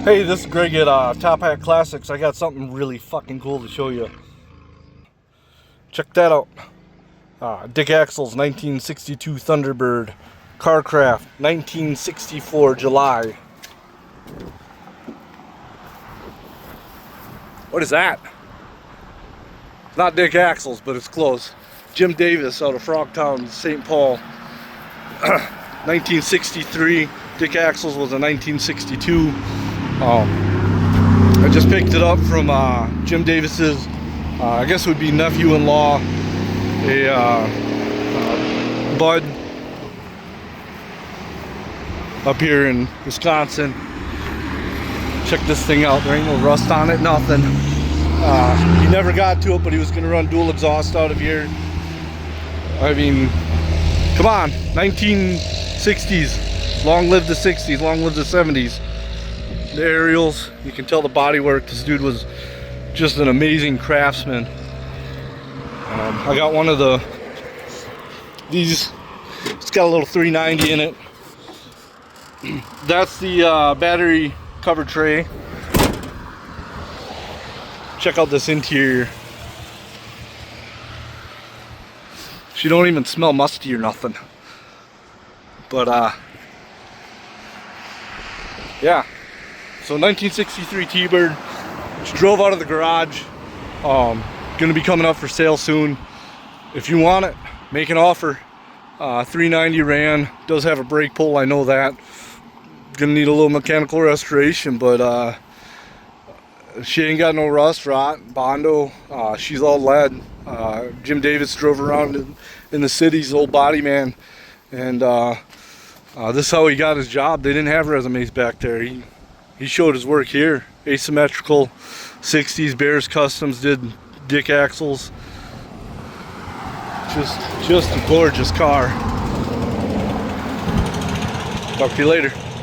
Hey, this is Greg at Top Hat Classics. I got something really fucking cool to show you. Check that out. Dick Axle's 1962 Thunderbird. Carcraft, 1964 July. What is that? It's not Dick Axle's, but it's close. Jim Davis out of Frogtown, St. Paul. 1963. Dick Axle's was a 1962. I just picked it up from Jim Davis's, I guess it would be nephew-in-law, Bud, up here in Wisconsin. Check this thing out. There ain't no rust on it, nothing. He never got to it, but he was going to run dual exhaust out of here. I mean, come on, 1960s. Long live the 60s, long live the 70s. The aerials, you can tell the body work. This dude was just an amazing craftsman. I got one of these. It's got a little 390 in it. That's the battery cover tray. Check out this interior. She don't even smell musty or nothing. But yeah. So 1963 T Bird. She drove out of the garage. Gonna be coming up for sale soon. If you want it, make an offer. 390 ran. Does have a brake pull, I know that. Gonna need a little mechanical restoration, but she ain't got no rust, rot, Bondo. She's all lead. Jim Davis drove around in the city's old body man, and this is how he got his job. They didn't have resumes back there. He showed his work here. Asymmetrical 60s Barris Kustoms, did Dick Axles. Just a gorgeous car. Talk to you later.